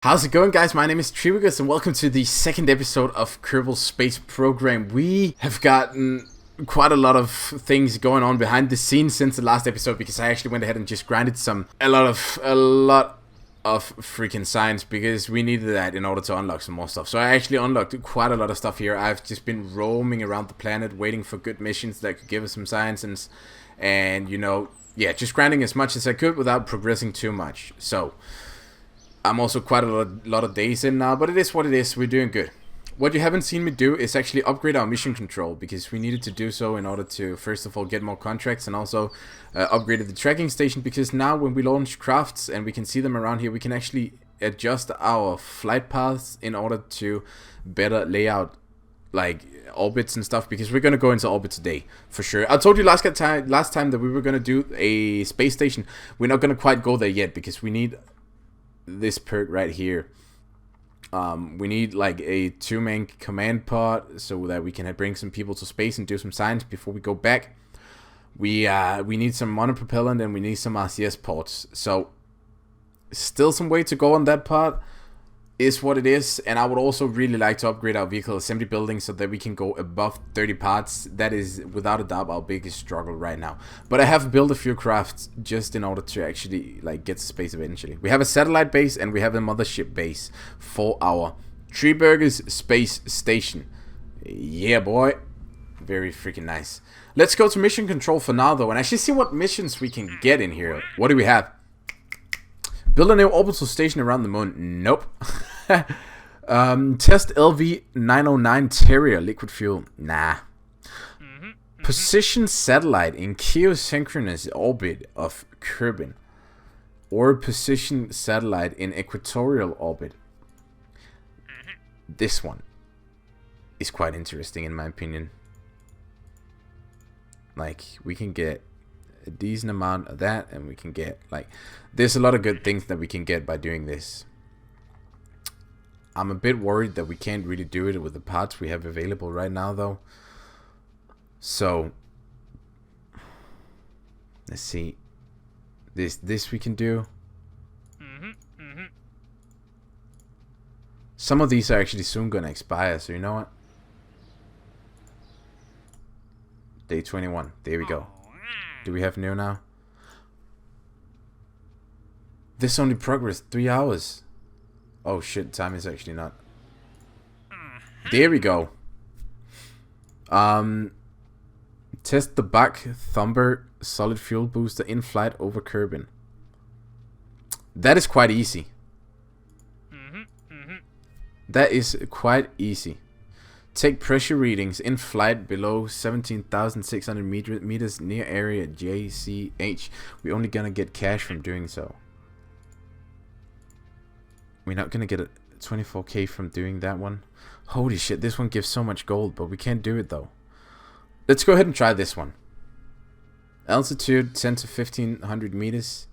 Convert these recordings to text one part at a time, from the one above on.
How's it going, guys? My name is Trivigus and welcome to the second episode of Kerbal Space Program. We have gotten quite a lot of things going on behind the scenes since the last episode because I actually went ahead and just grinded a lot of freaking science because we needed that in order to unlock some more stuff. So I actually unlocked quite a lot of stuff here. I've just been roaming around the planet waiting for good missions that could give us some science and you know, yeah, just grinding as much as I could without progressing too much. So I'm also quite a lot of days in now, but it is what it is. We're doing good. What you haven't seen me do is actually upgrade our mission control because we needed to do so in order to, first of all, get more contracts and also upgraded the tracking station because now when we launch crafts and we can see them around here, we can actually adjust our flight paths in order to better lay out like orbits and stuff because we're going to go into orbit today for sure. I told you last time that we were going to do a space station. We're not going to quite go there yet because we need this perk right here. We need like a 2-man command pod so that we can bring some people to space and do some science before we go back. We need some monopropellant and we need some RCS ports. So still some way to go on that part. Is what it is, and I would also really like to upgrade our vehicle assembly building so that we can go above 30 parts. That is without a doubt our biggest struggle right now. But I have built a few crafts just in order to actually like get to space eventually. We have a satellite base and we have a mothership base for our Tree Burgers space station. Yeah, boy. Very freaking nice. Let's go to mission control for now though and actually see what missions we can get in here. What do we have? Build a new orbital station around the moon. Nope. Test LV-909 Terrier liquid fuel. Nah. Position satellite in geosynchronous orbit of Kerbin. Or position satellite in equatorial orbit. This one is quite interesting in my opinion. Like, we can get a decent amount of that and we can get like there's a lot of good things that we can get by doing this. I'm a bit worried that we can't really do it with the parts we have available right now though. So let's see. This we can do. Some of these are actually soon gonna expire, so you know what? Day 21. There we go. Do we have new now? This only progressed 3 hours. Oh shit, time is actually not. There we go. Test the back thumber solid fuel booster in flight over Kerbin. That is quite easy. That is quite easy. Take pressure readings in flight below 17,600 meters near area JCH. We're only gonna get cash from doing so. We're not gonna get a 24k from doing that one. Holy shit, this one gives so much gold, but we can't do it though. Let's go ahead and try this one. Altitude 10 to 1500 meters.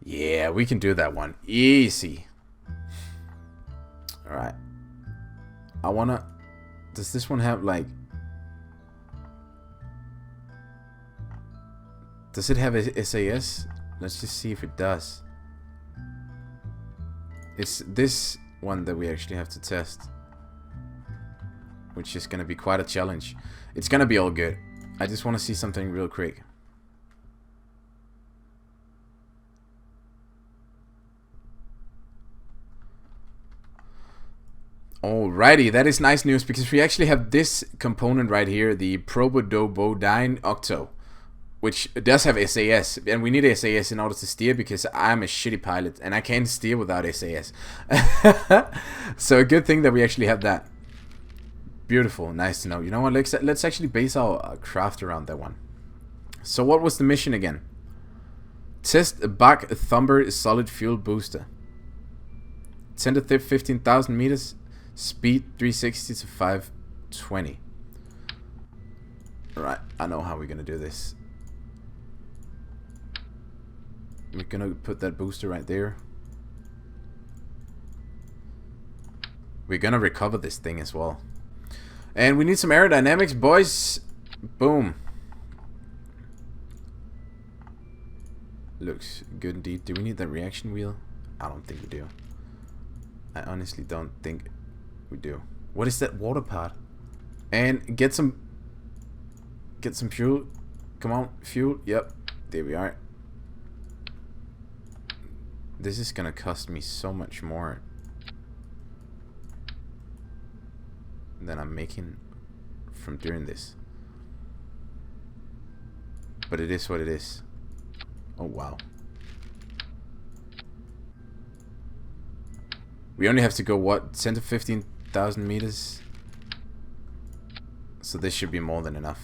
Yeah, we can do that one. Easy. Alright. I wanna... Does this one have like... Does it have a SAS? Let's just see if it does. It's this one that we actually have to test. Which is gonna be quite a challenge. It's gonna be all good. I just wanna see something real quick. Alrighty, that is nice news because we actually have this component right here, the Probodobodine Octo, which does have SAS, and we need SAS in order to steer because I'm a shitty pilot and I can't steer without SAS. So a good thing that we actually have that. Beautiful, nice to know. You know what? Let's actually base our craft around that one. So what was the mission again? Test a back thumber solid fuel booster. 10 to 15,000 meters. Speed 360 to 520. Alright, I know how we're gonna do this. We're gonna put that booster right there. We're gonna recover this thing as well. And we need some aerodynamics, boys. Boom. Looks good indeed. Do we need that reaction wheel? I don't think we do. I honestly don't think we do. What is that water part? And get some fuel. Come on, fuel. Yep, there we are. This is gonna cost me so much more than I'm making from doing this. But it is what it is. Oh wow. We only have to go what, 10 to 15,000 meters? So this should be more than enough.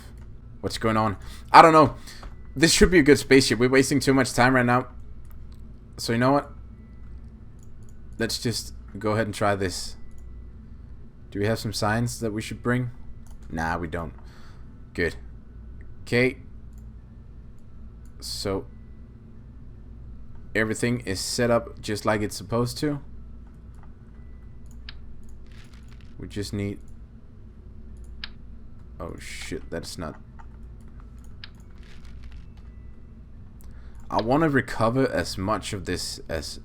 What's going on? I don't know. This should be a good spaceship. We're wasting too much time right now. So you know what? Let's just go ahead and try this. Do we have some signs that we should bring? Nah, we don't. Good. Okay. So everything is set up just like it's supposed to. We just need... Oh shit, that's not... I want to recover as much of this as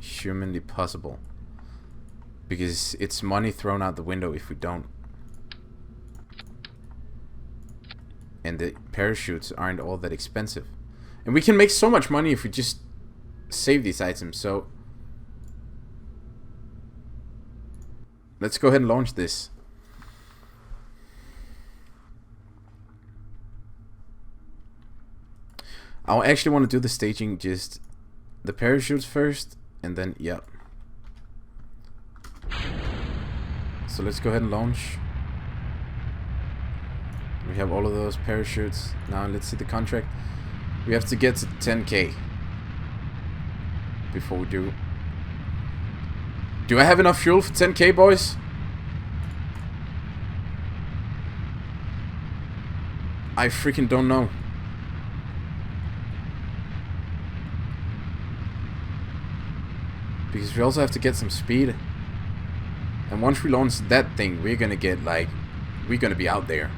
humanly possible, because it's money thrown out the window if we don't. And the parachutes aren't all that expensive, and we can make so much money if we just save these items. So let's go ahead and launch this. I actually want to do the staging, just the parachutes first, and then, yep. So let's go ahead and launch. We have all of those parachutes. Now let's see the contract. We have to get to 10K before we do. Do I have enough fuel for 10K, boys? I freaking don't know. Because we also have to get some speed. And once we launch that thing, we're gonna get like... We're gonna be out there.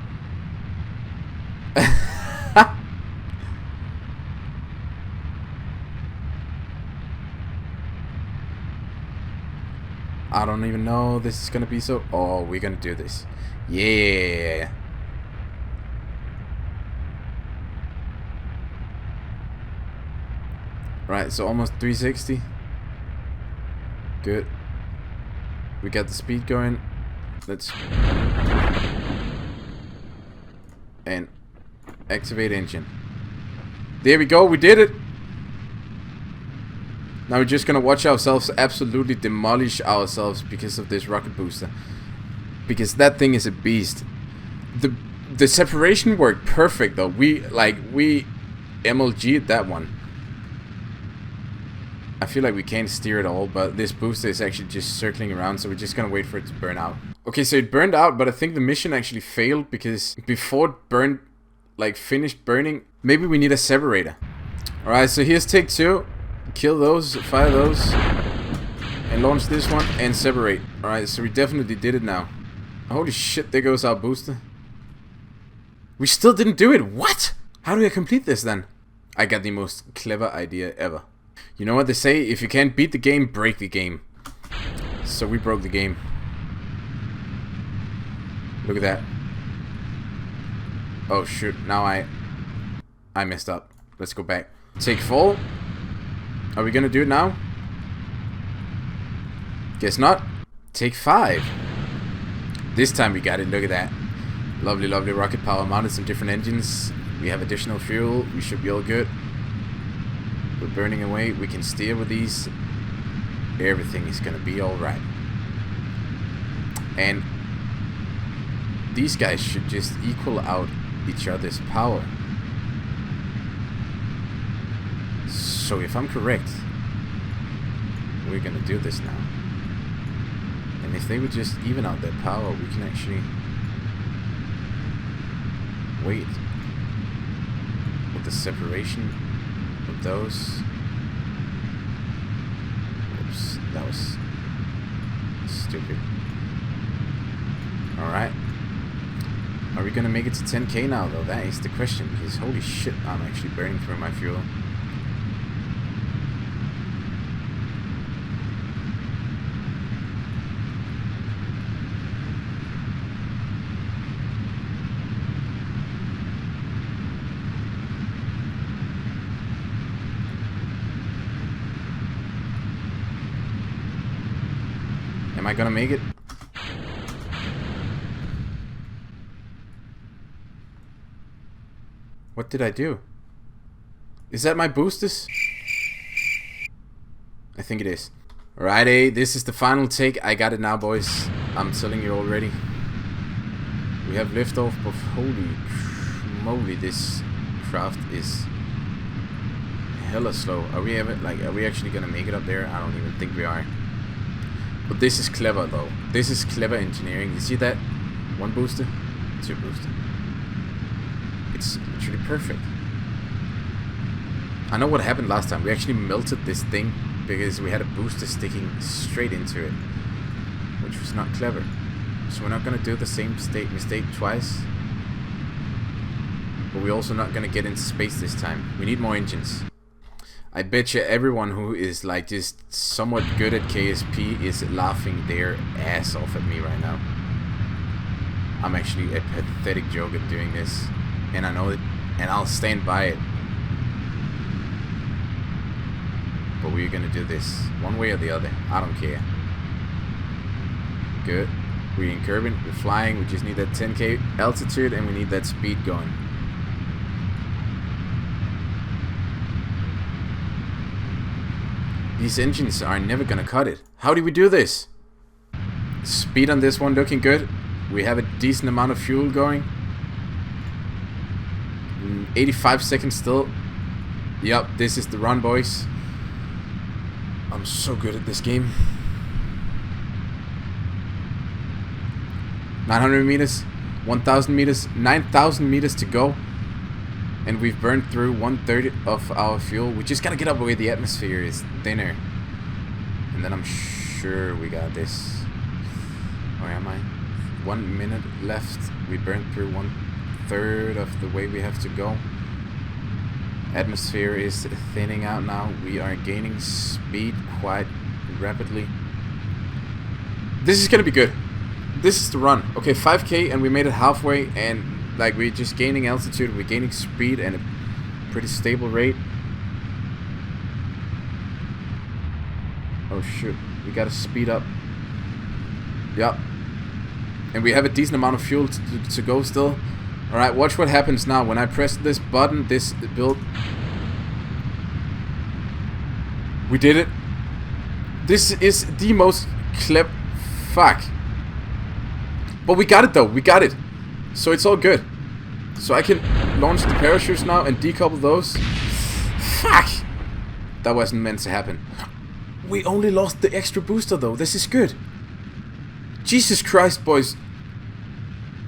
I don't even know this is gonna be so... Oh, we're gonna do this. Yeah. Right, so almost 360. Good. We got the speed going. Let's... And activate engine. There we go, we did it! Now we're just gonna watch ourselves absolutely demolish ourselves because of this rocket booster. Because that thing is a beast. The separation worked perfect though. We MLG'd that one. I feel like we can't steer at all, but this booster is actually just circling around, so we're just gonna wait for it to burn out. Okay, so it burned out, but I think the mission actually failed because before it burned, like finished burning, maybe we need a separator. Alright, so here's take 2. Kill those, fire those, and launch this one, and separate. Alright, so we definitely did it now. Holy shit, there goes our booster. We still didn't do it, what? How do I complete this then? I got the most clever idea ever. You know what they say, if you can't beat the game, break the game. So we broke the game. Look at that. Oh shoot, now I messed up. Let's go back. Take 4. Are we gonna do it now? Guess not. Take 5. This time we got it, look at that. Lovely, lovely rocket power, mounted some different engines. We have additional fuel, we should be all good. We're burning away, we can steer with these. Everything is gonna be alright. And these guys should just equal out each other's power. So if I'm correct, we're gonna do this now. And if they would just even out their power, we can actually wait with the separation of those. Oops, that was stupid. Alright. Are we gonna make it to 10K now though? That is the question, because holy shit, I'm actually burning through my fuel. I gonna make it? What did I do? Is that my boosters? I think it is. Alrighty, this is the final take. I got it now, boys. I'm telling you already. We have liftoff, but holy moly, this craft is hella slow. Are we actually gonna make it up there? I don't even think we are. But this is clever though. This is clever engineering. You see that? One booster, two booster. It's literally perfect. I know what happened last time. We actually melted this thing because we had a booster sticking straight into it, which was not clever. So we're not gonna do the same mistake twice. But we're also not gonna get into space this time. We need more engines. I bet you everyone who is like just somewhat good at KSP is laughing their ass off at me right now. I'm actually a pathetic joke at doing this, and I know it, and I'll stand by it. But we're gonna do this one way or the other. I don't care. Good. We're in curving, we're flying, we just need that 10k altitude and we need that speed going. These engines are never gonna cut it. How do we do this? Speed on this one looking good. We have a decent amount of fuel going. 85 seconds still. Yep, this is the run, boys. I'm so good at this game. 900 meters, 1,000 meters, 9,000 meters to go. And we've burned through 1/3 of our fuel. We just gotta get up where the atmosphere is thinner. And then I'm sure we got this. Where am I? 1 minute left. We burned through 1/3 of the way we have to go. Atmosphere is thinning out now. We are gaining speed quite rapidly. This is gonna be good. This is the run. Okay, 5k and we made it halfway, and like we're just gaining altitude, we're gaining speed and a pretty stable rate. Oh shoot, we gotta speed up. Yep. And we have a decent amount of fuel to go still. Alright, watch what happens now. When I press this button, this build. We did it. This is the most clever. Fuck. But we got it though. We got it. So it's all good. So I can launch the parachutes now and decouple those. Fuck. That wasn't meant to happen. We only lost the extra booster though. This is good. Jesus Christ, boys.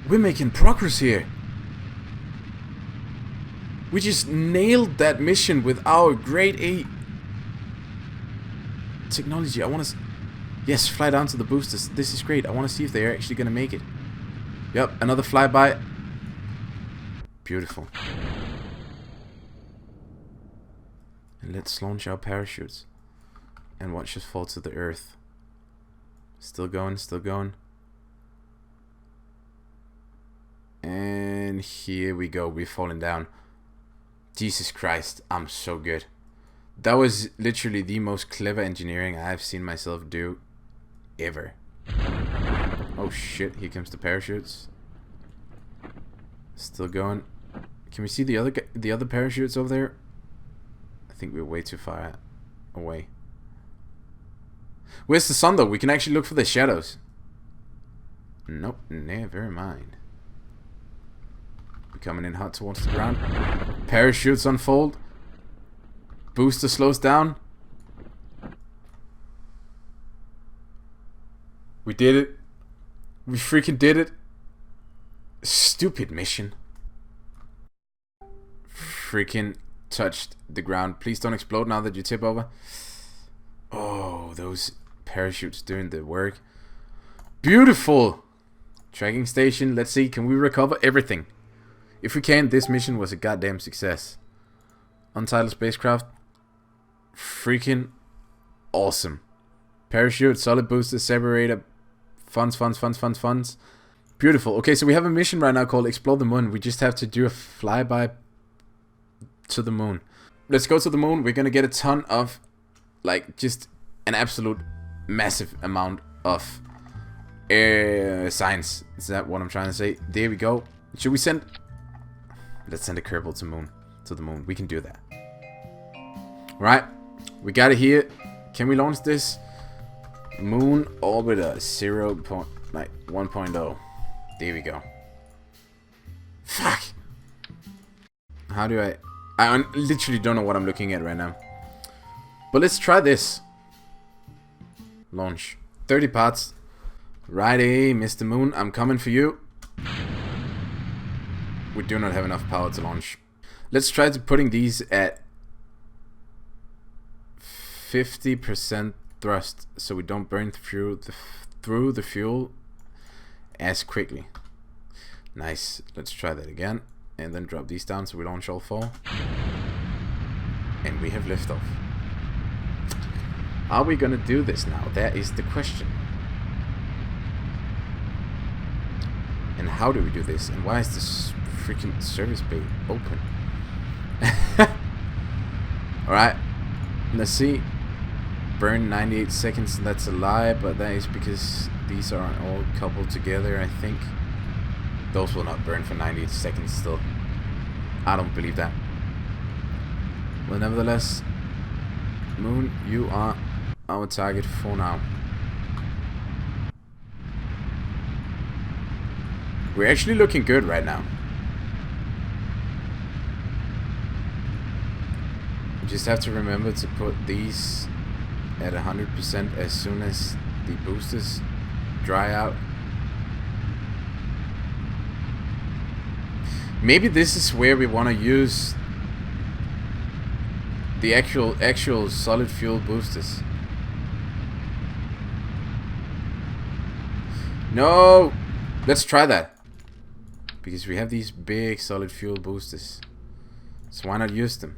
We're making progress here. We just nailed that mission with our grade A technology. I want to... Yes, fly down to the boosters. This is great. I want to see if they're actually going to make it. Yep, another flyby. Beautiful. And let's launch our parachutes. And watch us fall to the earth. Still going, still going. And here we go. We're falling down. Jesus Christ, I'm so good. That was literally the most clever engineering I've seen myself do ever. Oh shit, here comes the parachutes. Still going. Can we see the other parachutes over there? I think we're way too far away. Where's the sun though? We can actually look for the shadows. Nope, never mind. We're coming in hot towards the ground. Parachutes unfold. Booster slows down. We did it. We freaking did it. Stupid mission. Freaking touched the ground. Please don't explode now that you tip over. Oh, those parachutes doing the work. Beautiful. Tracking station. Let's see. Can we recover everything? If we can, this mission was a goddamn success. Untitled spacecraft. Freaking awesome. Parachute, solid booster, separator, funds. Beautiful. Okay, so we have a mission right now called Explore the Moon. We just have to do a flyby to the moon. Let's go to the moon. We're gonna get a ton of, like, just an absolute massive amount of Science. Is that what I'm trying to say? There we go. Should we send... Let's send a Kerbal to the moon. We can do that. Right. We got it here. Can we launch this? Moon orbiter 1.0. There we go. Fuck. How do I literally don't know what I'm looking at right now. But let's try this. Launch. 30 parts. Righty, Mr. Moon, I'm coming for you. We do not have enough power to launch. Let's try to putting these at 50% thrust, so we don't burn through the fuel as quickly. Nice. Let's try that again, and then drop these down so we launch all 4. And we have liftoff. Are we gonna do this now? That is the question. And how do we do this? And why is this freaking service bay open? Alright, let's see. Burn 98 seconds. That's a lie, but that is because these are all coupled together, I think. Those will not burn for 98 seconds still. I don't believe that. Well, nevertheless, Moon, you are our target for now. We're actually looking good right now. You just have to remember to put these at 100% as soon as the boosters dry out. Maybe this is where we want to use the actual solid fuel boosters. No! Let's try that. Because we have these big solid fuel boosters. So why not use them?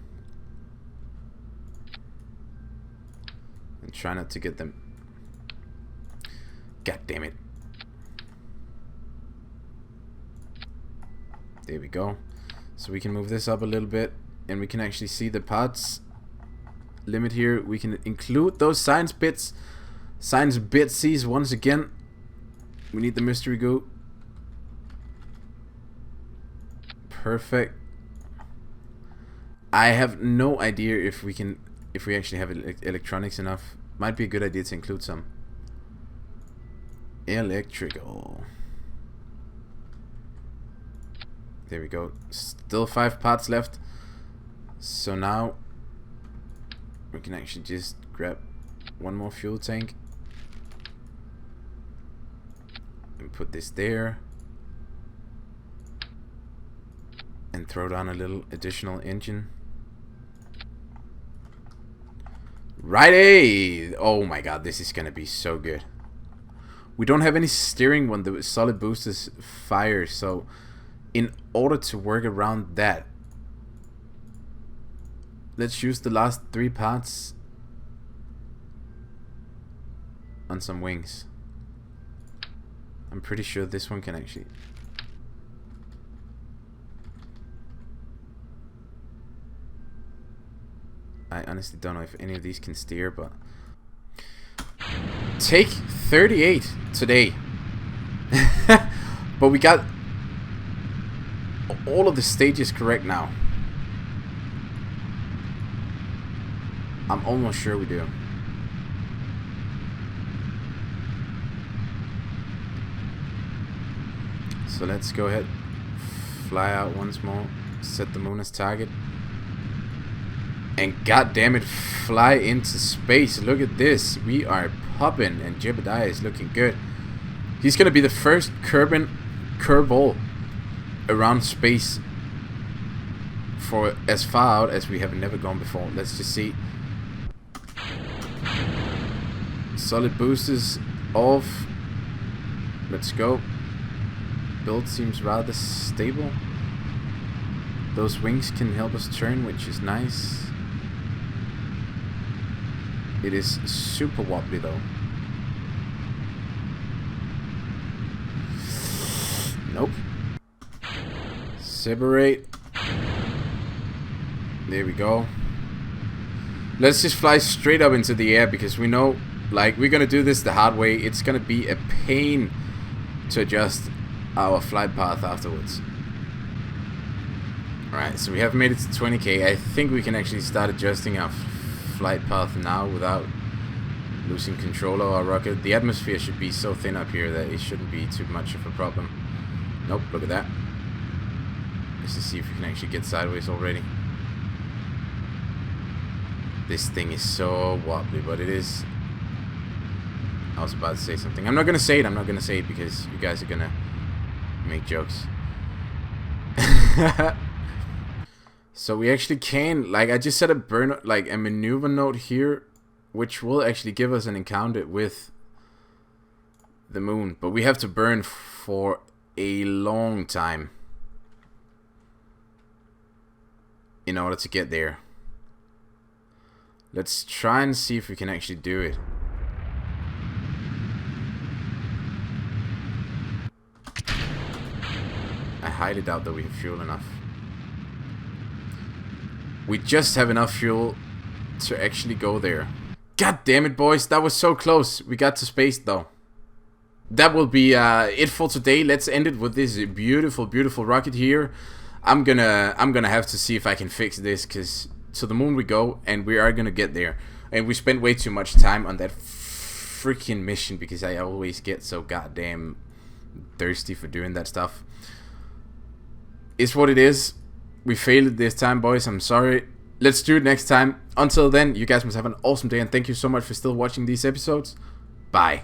And try not to get them. God damn it. There we go. So we can move this up a little bit. And we can actually see the parts limit here. We can include those science bits. Science bitsies once again. We need the mystery goo. Perfect. I have no idea if we actually have electronics enough. Might be a good idea to include some. Electrical. There we go. Still 5 parts left. So now we can actually just grab one more fuel tank and put this there. And throw down a little additional engine. Righty! Oh my god, this is gonna be so good. We don't have any steering when the solid boosters fire, so in order to work around that, let's use the last 3 parts on some wings. I'm pretty sure this one can actually... I honestly don't know if any of these can steer, but... Take 38 today. But we got all of the stages correct now. I'm almost sure we do. So let's go ahead, fly out once more, set the moon as target. And goddammit, fly into space. Look at this. We are popping, and Jebediah is looking good. He's gonna be the first Kerbal around space for as far out as we have never gone before. Let's just see. Solid boosters off. Let's go. Build seems rather stable. Those wings can help us turn, which is nice. It is super wobbly though. Nope. Separate. There we go. Let's just fly straight up into the air because we know, like, we're gonna do this the hard way. It's gonna be a pain to adjust our flight path afterwards. Alright, so we have made it to 20k. I think we can actually start adjusting our flight path now without losing control of our rocket. The atmosphere should be so thin up here that it shouldn't be too much of a problem. Nope, look at that. Let's just see if we can actually get sideways already. This thing is so wobbly, but it is. I was about to say something. I'm not gonna say it because you guys are gonna make jokes. So we actually can, like, I just set a a maneuver node here, which will actually give us an encounter with the moon, but we have to burn for a long time in order to get there. Let's try and see if we can actually do it. I highly doubt that we have fuel enough. We just have enough fuel to actually go there. God damn it, boys, that was so close. We got to space though. That will be it for today. Let's end it with this beautiful, beautiful rocket here. I'm gonna have to see if I can fix this, because to the moon we go, and we are gonna get there. And we spent way too much time on that freaking mission because I always get so goddamn thirsty for doing that stuff. It's what it is. We failed it this time, boys. I'm sorry. Let's do it next time. Until then, you guys must have an awesome day, and thank you so much for still watching these episodes. Bye.